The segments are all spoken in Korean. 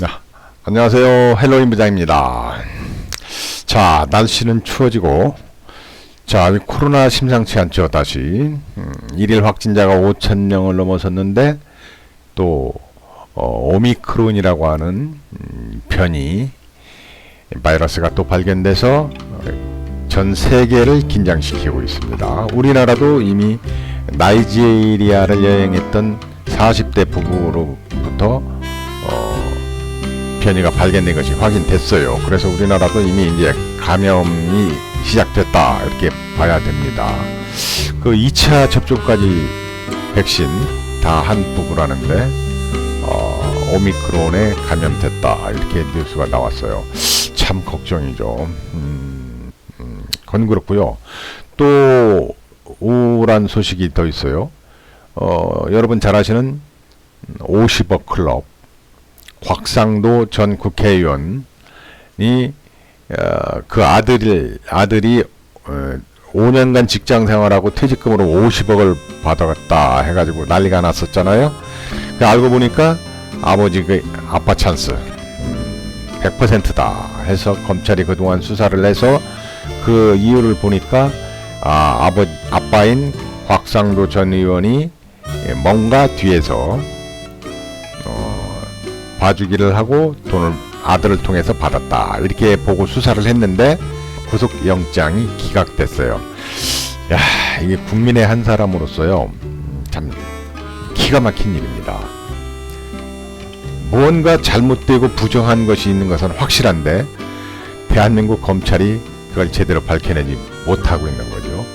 아, 안녕하세요. 헬로윈 부장입니다. 자, 날씨는 추워지고, 자, 코로나 심상치 않죠, 다시. 일일 확진자가 5,000명을 넘어섰는데, 또, 오미크론이라고 하는 변이, 바이러스가 또 발견돼서 전 세계를 긴장시키고 있습니다. 우리나라도 이미 나이지리아를 여행했던 40대 부부로부터 변이가 발견된 것이 확인됐어요. 그래서 우리나라도 이미 이제 감염이 시작됐다 이렇게 봐야 됩니다. 그 2차 접종까지 백신 다 한 부부라는데 오미크론에 감염됐다 이렇게 뉴스가 나왔어요. 참 걱정이죠. 그건 그렇고요. 또 우울한 소식이 더 있어요. 여러분 잘 아시는 50억 클럽 곽상도 전 국회의원이 그 아들이 5년간 직장 생활하고 퇴직금으로 50억을 받아갔다 해가지고 난리가 났었잖아요. 알고 보니까 아버지 그 아빠 찬스 100%다 해서 검찰이 그동안 수사를 해서 그 이유를 보니까 아빠인 곽상도 전 의원이 뭔가 뒤에서 봐주기를 하고 돈을 아들을 통해서 받았다 이렇게 보고 수사를 했는데 구속영장이 기각됐어요. 야, 이게 국민의 한 사람으로서요 참 기가 막힌 일입니다. 무언가 잘못되고 부정한 것이 있는 것은 확실한데 대한민국 검찰이 그걸 제대로 밝혀내지 못하고 있는 거죠.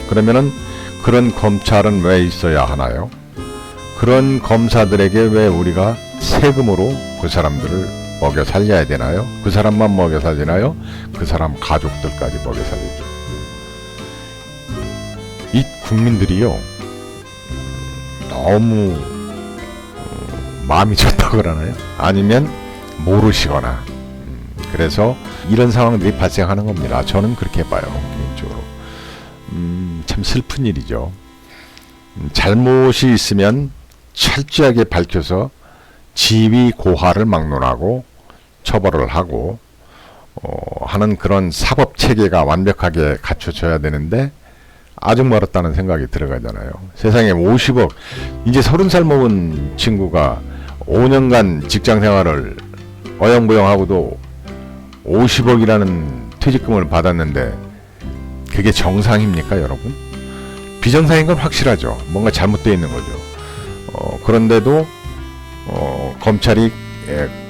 그러면은 그런 검찰은 왜 있어야 하나요? 그런 검사들에게 왜 우리가 세금으로 그 사람들을 먹여 살려야 되나요? 그 사람만 먹여 살리나요? 그 사람 가족들까지 먹여 살리죠. 이 국민들이요 너무 마음이 좋다고 그러나요? 아니면 모르시거나 그래서 이런 상황들이 발생하는 겁니다. 저는 그렇게 봐요. 개인적으로 참 슬픈 일이죠. 잘못이 있으면 철저하게 밝혀서 지위 고하를 막론하고 처벌을 하고 하는 그런 사법 체계가 완벽하게 갖춰져야 되는데 아직 멀었다는 생각이 들어가잖아요. 세상에 50억 이제 30살 먹은 친구가 5년간 직장 생활을 어영부영하고도 50억이라는 퇴직금을 받았는데 그게 정상입니까, 여러분? 비정상인 건 확실하죠. 뭔가 잘못되어 있는 거죠. 그런데도 검찰이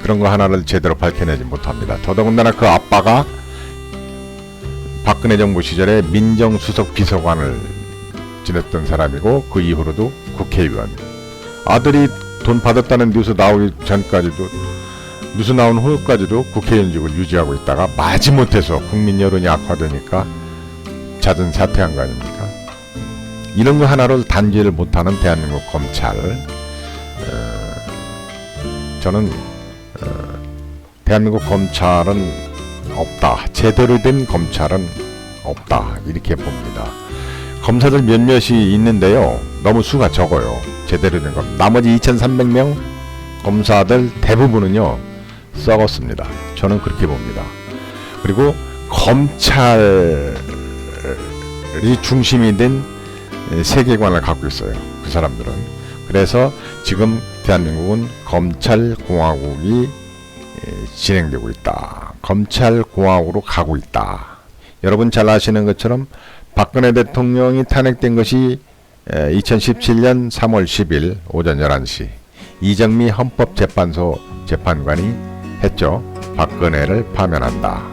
그런 거 하나를 제대로 밝혀내지 못합니다. 더더군다나 그 아빠가 박근혜 정부 시절에 민정수석 비서관을 지냈던 사람이고 그 이후로도 국회의원. 아들이 돈 받았다는 뉴스 나오기 전까지도 뉴스 나온 후까지도 국회의원직을 유지하고 있다가 마지못해서 국민 여론이 악화되니까 잦은 사퇴한 거 아닙니까? 이런 거 하나를 단죄를 못하는 대한민국 검찰. 저는 대한민국 검찰은 없다. 제대로 된 검찰은 없다. 이렇게 봅니다. 검사들 몇몇이 있는데요. 너무 수가 적어요. 제대로 된 검. 나머지 2,300명 검사들 대부분은요. 썩었습니다. 저는 그렇게 봅니다. 그리고 검찰이 중심이 된 세계관을 갖고 있어요. 그 사람들은. 그래서 지금 대한민국은 검찰공화국이 진행되고 있다. 검찰공화국으로 가고 있다. 여러분 잘 아시는 것처럼 박근혜 대통령이 탄핵된 것이 2017년 3월 10일 오전 11시 이정미 헌법재판소 재판관이 했죠. 박근혜를 파면한다.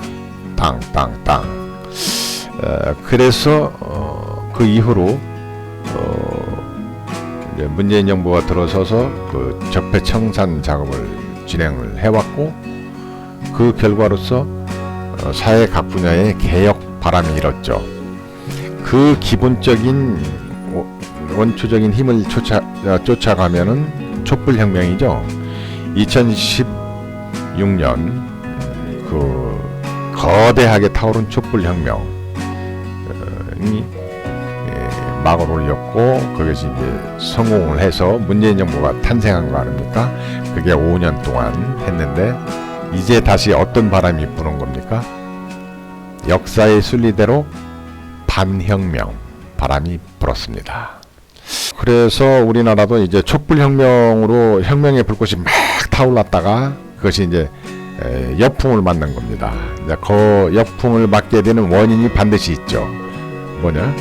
땅땅땅. 그래서 그 이후로 문재인 정부가 들어서서 그 적폐청산 작업을 진행을 해왔고 그 결과로서 사회 각 분야의 개혁 바람이 일었죠. 그 기본적인 원초적인 힘을 쫓아가면은 촛불혁명이죠. 2016년 그 거대하게 타오른 촛불혁명이 막을 올렸고 그것이 이제 성공을 해서 문재인 정부가 탄생한 거 아닙니까? 그게 5년 동안 했는데 이제 다시 어떤 바람이 부는 겁니까? 역사의 순리대로 반혁명 바람이 불었습니다. 그래서 우리나라도 이제 촛불혁명으로 혁명의 불꽃이 막 타올랐다가 그것이 이제 역풍을 맞는 겁니다. 이제 그 역풍을 맞게 되는 원인이 반드시 있죠. 뭐냐?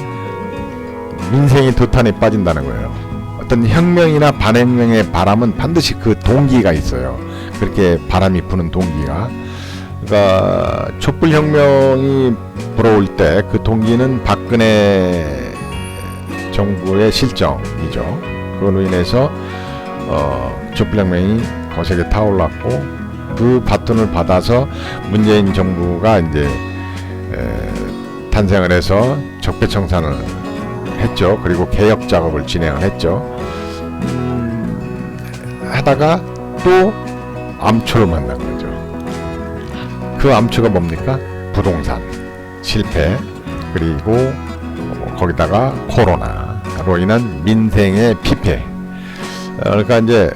민생이 도탄에 빠진다는 거예요. 어떤 혁명이나 반혁명의 바람은 반드시 그 동기가 있어요. 그렇게 바람이 부는 동기가. 그러니까 촛불혁명이 불어올 때 그 동기는 박근혜 정부의 실정이죠. 그걸로 인해서 촛불혁명이 거세게 타올랐고 그 바톤을 받아서 문재인 정부가 이제 탄생을 해서 적폐청산을 했죠. 그리고 개혁 작업을 진행을 했죠. 하다가 또 암초를 만난 거죠. 그 암초가 뭡니까? 부동산 실패 그리고 거기다가 코로나로 인한 민생의 피폐. 그러니까 이제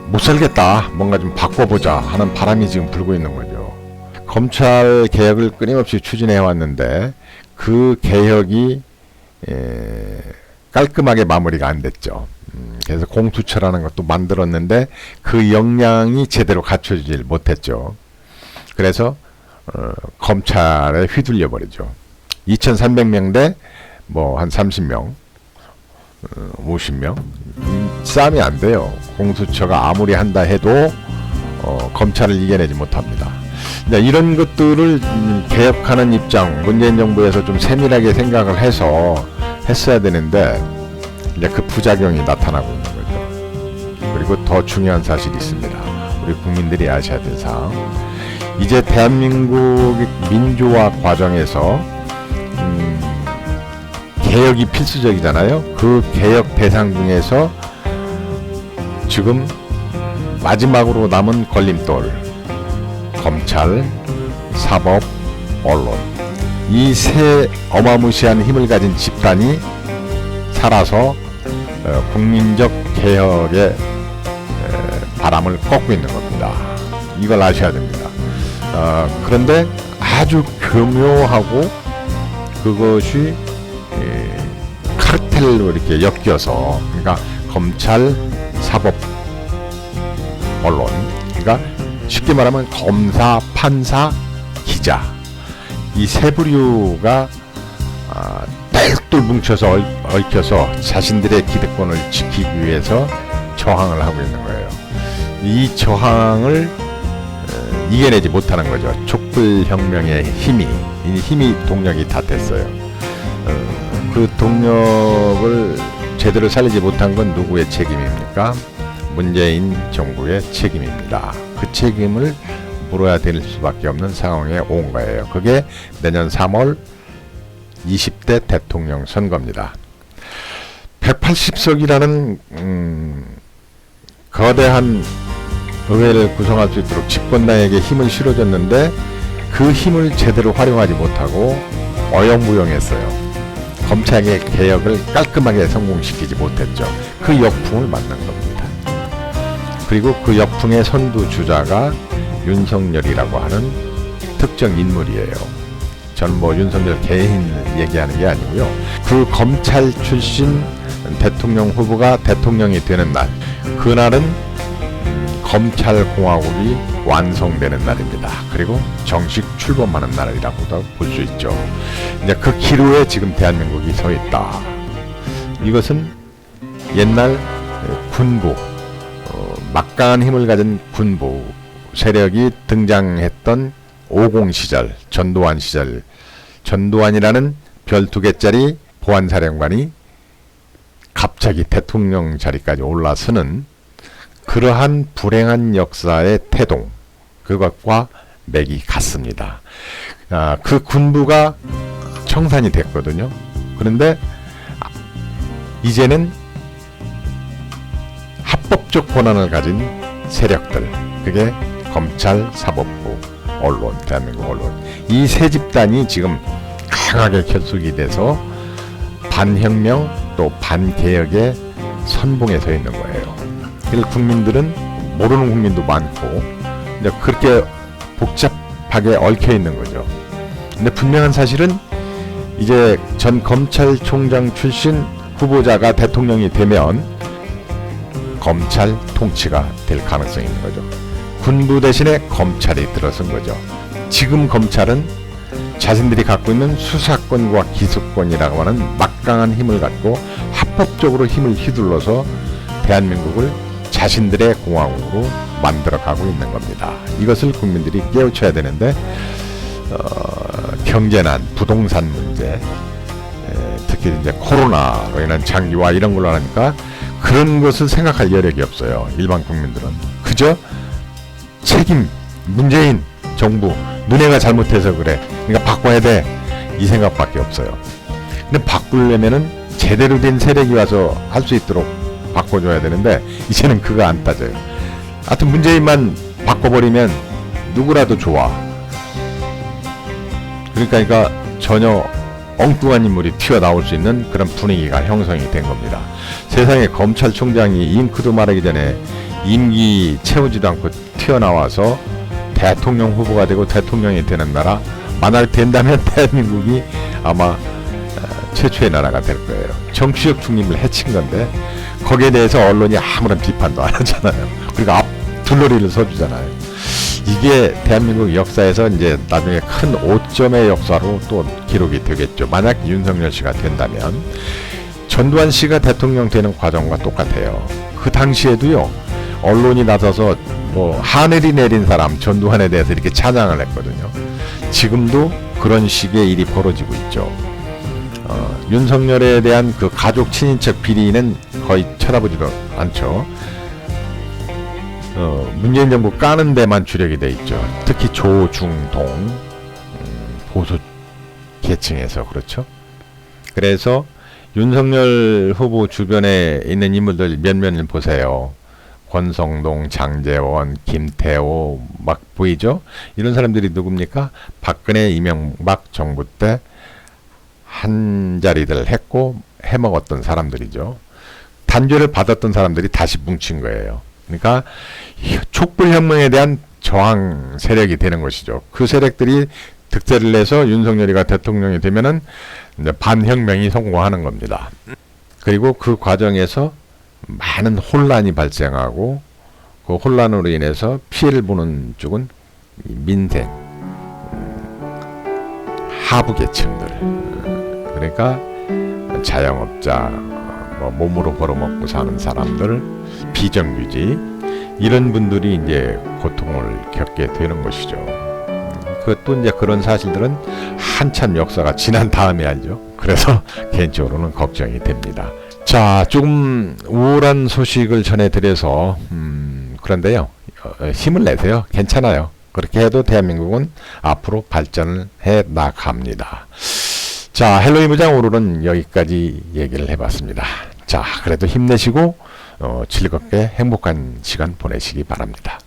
못 살겠다, 뭔가 좀 바꿔보자 하는 바람이 지금 불고 있는 거죠. 검찰 개혁을 끊임없이 추진해 왔는데 그 개혁이 깔끔하게 마무리가 안 됐죠. 그래서 공수처라는 것도 만들었는데 그 역량이 제대로 갖춰지질 못했죠. 그래서 검찰에 휘둘려 버리죠. 2,300명 대 뭐 한 30명 50명 싸움이 안 돼요. 공수처가 아무리 한다 해도 검찰을 이겨내지 못합니다. 이런 것들을 개혁하는 입장 문재인 정부에서 좀 세밀하게 생각을 해서 했어야 되는데 이제 그 부작용이 나타나고 있는 거죠. 그리고 더 중요한 사실이 있습니다. 우리 국민들이 아셔야 될 사항. 이제 대한민국 민주화 과정에서 개혁이 필수적이잖아요. 그 개혁 대상 중에서 지금 마지막으로 남은 걸림돌 검찰, 사법, 언론 이 세 어마무시한 힘을 가진 집단이 살아서 국민적 개혁의 바람을 꺾고 있는 겁니다. 이걸 아셔야 됩니다. 그런데 아주 교묘하고 그것이 카르텔로 이렇게 엮여서 그러니까 검찰, 사법, 언론 그러니까 쉽게 말하면 검사, 판사, 기자 이 세 부류가 똘똘 뭉쳐서 얽혀서 자신들의 기득권을 지키기 위해서 저항을 하고 있는 거예요. 이 저항을 이겨내지 못하는 거죠. 촛불혁명의 힘이 동력이 다 됐어요. 그 동력을 제대로 살리지 못한 건 누구의 책임입니까? 문재인 정부의 책임입니다. 그 책임을 물어야 될 수밖에 없는 상황에 온 거예요. 그게 내년 3월 20대 대통령 선거입니다. 180석이라는 거대한 의회를 구성할 수 있도록 집권당에게 힘을 실어줬는데 그 힘을 제대로 활용하지 못하고 어영부영했어요. 검찰의 개혁을 깔끔하게 성공시키지 못했죠. 그 역풍을 만난 겁니다. 그리고 그 역풍의 선두주자가 윤석열이라고 하는 특정 인물이에요. 저는 뭐 윤석열 개인 얘기하는 게 아니고요. 그 검찰 출신 대통령 후보가 대통령이 되는 날, 그날은 검찰공화국이 완성되는 날입니다. 그리고 정식 출범하는 날이라고도 볼 수 있죠. 이제 그 기로에 지금 대한민국이 서 있다. 이것은 옛날 군부, 막강한 힘을 가진 군부 세력이 등장했던 50 시절, 전두환 시절, 전두환이라는 별 2개짜리 보안사령관이 갑자기 대통령 자리까지 올라서는 그러한 불행한 역사의 태동, 그것과 맥이 같습니다. 그 군부가 청산이 됐거든요. 그런데 이제는 합법적 권한을 가진 세력들, 그게 검찰, 사법부, 언론, 대한민국 언론, 이 세 집단이 지금 강하게 결속이 돼서 반혁명 또 반개혁의 선봉에 서 있는 거예요. 그래서 국민들은 모르는 국민도 많고 이제 그렇게 복잡하게 얽혀 있는 거죠. 근데 분명한 사실은 이제 전 검찰총장 출신 후보자가 대통령이 되면 검찰 통치가 될 가능성이 있는 거죠. 군부 대신에 검찰이 들어선 거죠. 지금 검찰은 자신들이 갖고 있는 수사권과 기소권이라고 하는 막강한 힘을 갖고 합법적으로 힘을 휘둘러서 대한민국을 자신들의 공화국으로 만들어가고 있는 겁니다. 이것을 국민들이 깨우쳐야 되는데 경제난, 부동산 문제, 특히 이제 코로나로 인한 장기화 이런 걸로 하니까 그런 것을 생각할 여력이 없어요. 일반 국민들은 그저 책임, 문재인 정부 너네가 잘못해서 그래, 그러니까 바꿔야 돼, 이 생각밖에 없어요. 근데 바꾸려면은 제대로 된 세력이 와서 할 수 있도록 바꿔줘야 되는데 이제는 그거 안 따져요. 하여튼 문재인만 바꿔버리면 누구라도 좋아. 그러니까 전혀 엉뚱한 인물이 튀어나올 수 있는 그런 분위기가 형성이 된 겁니다. 세상에 검찰총장이 잉크도 마르기 전에 임기 채우지도 않고 튀어나와서 대통령 후보가 되고 대통령이 되는 나라, 만약 된다면 대한민국이 아마 최초의 나라가 될 거예요. 정치적 중립을 해친 건데 거기에 대해서 언론이 아무런 비판도 안 하잖아요. 그리고 앞 둘러리를 서주잖아요. 이게 대한민국 역사에서 이제 나중에 큰 오점의 역사로 또 기록이 되겠죠. 만약 윤석열 씨가 된다면 전두환 씨가 대통령 되는 과정과 똑같아요. 그 당시에도요, 언론이 나서서 뭐 하늘이 내린 사람 전두환에 대해서 이렇게 찬양을 했거든요. 지금도 그런 식의 일이 벌어지고 있죠. 윤석열에 대한 그 가족 친인척 비리는 거의 쳐다보지도 않죠. 문재인 정부 까는 데만 주력이 돼 있죠. 특히 조중동 보수 계층에서 그렇죠. 그래서 윤석열 후보 주변에 있는 인물들 몇몇을 보세요. 권성동, 장제원, 김태호 막 보이죠? 이런 사람들이 누굽니까? 박근혜, 이명박 정부 때 한자리들 했고 해먹었던 사람들이죠. 단죄를 받았던 사람들이 다시 뭉친 거예요. 그러니까 촛불혁명에 대한 저항 세력이 되는 것이죠. 그 세력들이 득세를 내서 윤석열이가 대통령이 되면은 이제 반혁명이 성공하는 겁니다. 그리고 그 과정에서 많은 혼란이 발생하고 그 혼란으로 인해서 피해를 보는 쪽은 민생, 하부 계층들, 그러니까 자영업자, 뭐 몸으로 벌어먹고 사는 사람들, 비정규직 이런 분들이 이제 고통을 겪게 되는 것이죠. 그것도 이제 그런 사실들은 한참 역사가 지난 다음에 알죠. 그래서 개인적으로는 걱정이 됩니다. 자, 조금 우울한 소식을 전해드려서 그런데요, 힘을 내세요. 괜찮아요. 그렇게 해도 대한민국은 앞으로 발전을 해 나갑니다. 자, 헬로윈 부장 오늘은 여기까지 얘기를 해봤습니다. 자, 그래도 힘내시고 즐겁게 행복한 시간 보내시기 바랍니다.